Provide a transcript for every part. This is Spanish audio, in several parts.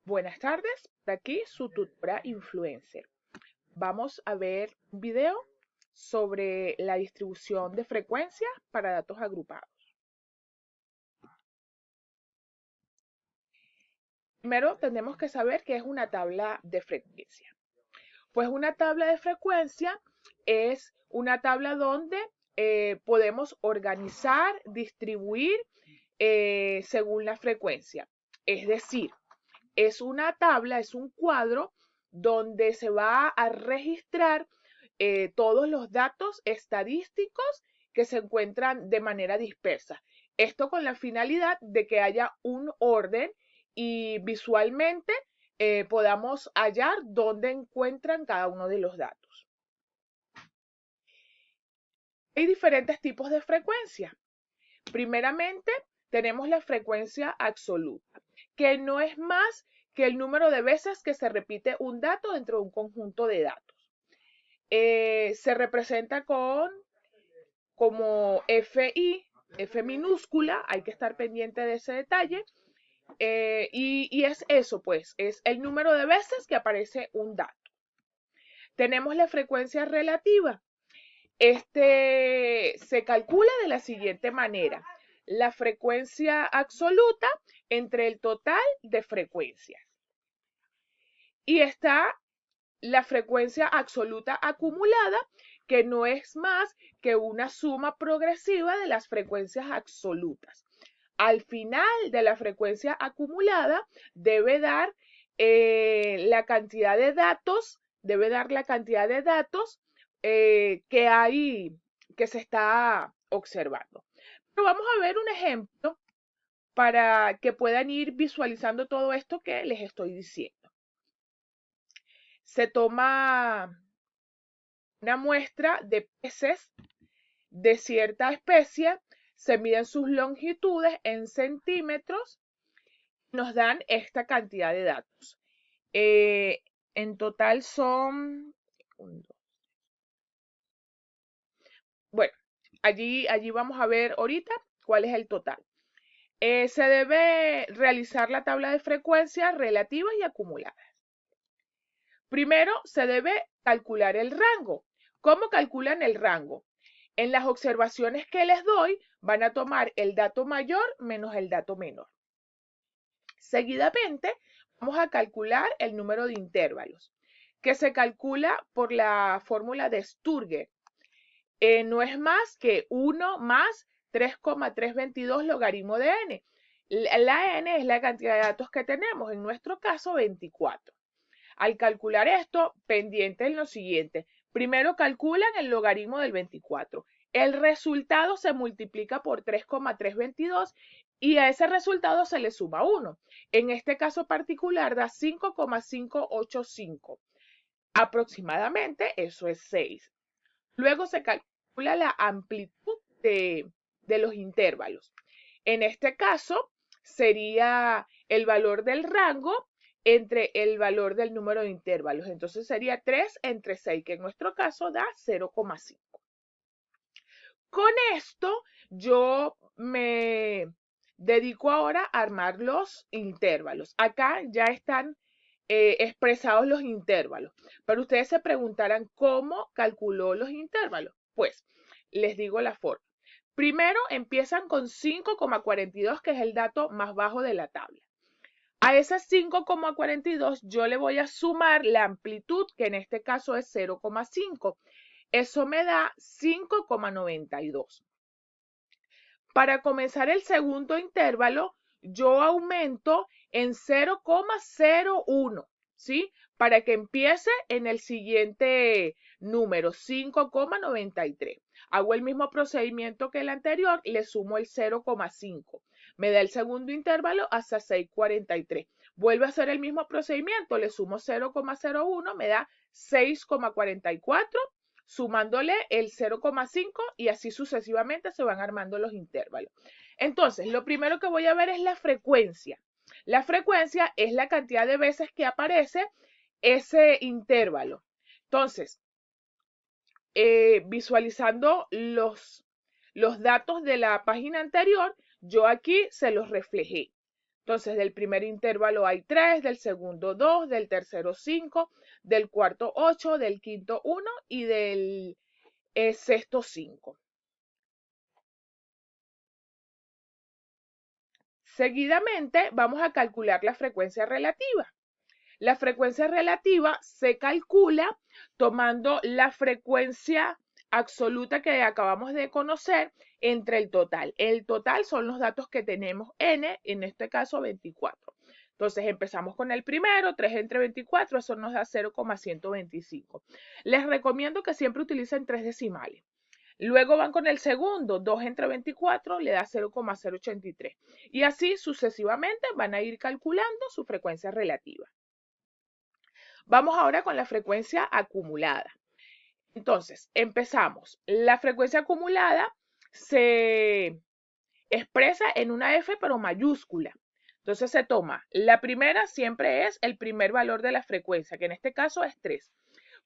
Buenas tardes, por aquí su tutora influencer. Vamos a ver un video sobre la distribución de frecuencias para datos agrupados. Primero tenemos que saber qué es una tabla de frecuencia. Pues una tabla de frecuencia es una tabla donde podemos organizar, distribuir según la frecuencia. Es decir, es una tabla, es un cuadro donde se va a registrar todos los datos estadísticos que se encuentran de manera dispersa. Esto con la finalidad de que haya un orden y visualmente podamos hallar dónde encuentran cada uno de los datos. Hay diferentes tipos de frecuencia. Primeramente, tenemos la frecuencia absoluta, que no es más que el número de veces que se repite un dato dentro de un conjunto de datos. Se representa como FI, F minúscula, hay que estar pendiente de ese detalle, y es eso, pues, es el número de veces que aparece un dato. Tenemos la frecuencia relativa. Se calcula de la siguiente manera. La frecuencia absoluta entre el total de frecuencias. Y está la frecuencia absoluta acumulada, que no es más que una suma progresiva de las frecuencias absolutas. Al final de la frecuencia acumulada debe dar la cantidad de datos, que se está observando. Pero vamos a ver un ejemplo para que puedan ir visualizando todo esto que les estoy diciendo. Se toma una muestra de peces de cierta especie, se miden sus longitudes en centímetros, nos dan esta cantidad de datos. En total son... Bueno, allí vamos a ver ahorita cuál es el total. Se debe realizar la tabla de frecuencias relativas y acumuladas. Primero, se debe calcular el rango. ¿Cómo calculan el rango? En las observaciones que les doy, van a tomar el dato mayor menos el dato menor. Seguidamente, vamos a calcular el número de intervalos, que se calcula por la fórmula de Sturge. No es más que 1 más 3,322 logaritmo de n. La n es la cantidad de datos que tenemos, en nuestro caso 24. Al calcular esto, pendiente en lo siguiente. Primero calculan el logaritmo del 24. El resultado se multiplica por 3,322 y a ese resultado se le suma 1. En este caso particular da 5,585. Aproximadamente eso es 6. Luego se calcula la amplitud de los intervalos. En este caso sería el valor del rango entre el valor del número de intervalos. Entonces sería 3 entre 6, que en nuestro caso da 0,5. Con esto yo me dedico ahora a armar los intervalos. Acá ya están expresados los intervalos. Pero ustedes se preguntarán cómo calculó los intervalos. Pues les digo la forma. Primero empiezan con 5,42, que es el dato más bajo de la tabla. A ese 5,42 yo le voy a sumar la amplitud, que en este caso es 0,5. Eso me da 5,92. Para comenzar el segundo intervalo, yo aumento en 0,01, ¿sí? Para que empiece en el siguiente número, 5,93. Hago el mismo procedimiento que el anterior, le sumo el 0,5. Me da el segundo intervalo hasta 6,43. Vuelvo a hacer el mismo procedimiento, le sumo 0,01, me da 6,44, sumándole el 0,5 y así sucesivamente se van armando los intervalos. Entonces, lo primero que voy a ver es la frecuencia. La frecuencia es la cantidad de veces que aparece ese intervalo. Entonces, visualizando los datos de la página anterior, yo aquí se los reflejé. Entonces, del primer intervalo hay 3, del segundo 2, del tercero 5, del cuarto 8, del quinto 1 y del sexto 5. Seguidamente, vamos a calcular la frecuencia relativa. La frecuencia relativa se calcula tomando la frecuencia absoluta que acabamos de conocer entre el total. El total son los datos que tenemos n, en este caso 24. Entonces empezamos con el primero, 3 entre 24, eso nos da 0,125. Les recomiendo que siempre utilicen 3 decimales. Luego van con el segundo, 2 entre 24 le da 0,083. Y así sucesivamente van a ir calculando su frecuencia relativa. Vamos ahora con la frecuencia acumulada. Entonces, empezamos. La frecuencia acumulada se expresa en una F pero mayúscula. Entonces se toma, la primera siempre es el primer valor de la frecuencia, que en este caso es 3.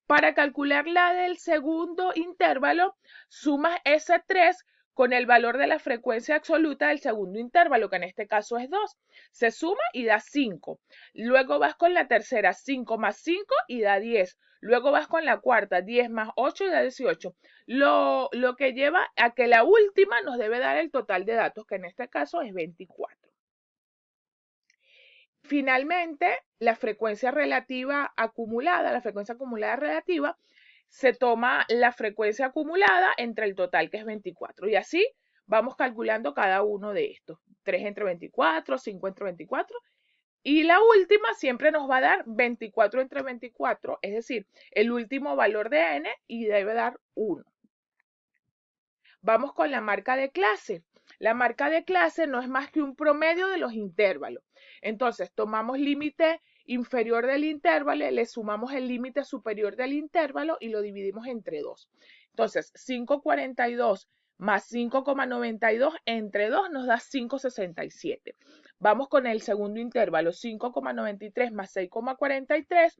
Para calcular la del segundo intervalo, sumas ese 3 con el valor de la frecuencia absoluta del segundo intervalo, que en este caso es 2. Se suma y da 5. Luego vas con la tercera, 5 más 5 y da 10. Luego vas con la cuarta, 10 más 8 y da 18. Lo que lleva a que la última nos debe dar el total de datos, que en este caso es 24. Finalmente, la frecuencia relativa acumulada, la frecuencia acumulada relativa, se toma la frecuencia acumulada entre el total, que es 24. Y así vamos calculando cada uno de estos. 3 entre 24, 5 entre 24. Y la última siempre nos va a dar 24 entre 24, es decir, el último valor de n y debe dar 1. Vamos con la marca de clase. La marca de clase no es más que un promedio de los intervalos. Entonces, tomamos límite inferior del intervalo, le sumamos el límite superior del intervalo y lo dividimos entre 2. Entonces, 5,42 más 5,92 entre 2 nos da 5,67. Vamos con el segundo intervalo, 5,93 más 6,43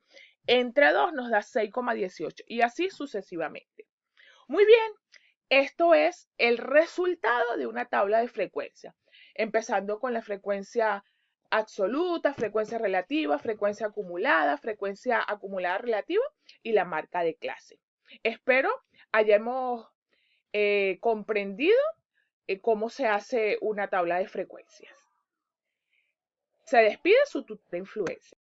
entre 2 nos da 6,18 y así sucesivamente. Muy bien, esto es el resultado de una tabla de frecuencia, empezando con la frecuencia absoluta, frecuencia relativa, frecuencia acumulada relativa y la marca de clase. Espero hayamos comprendido cómo se hace una tabla de frecuencias. Se despide su tutor de influencia.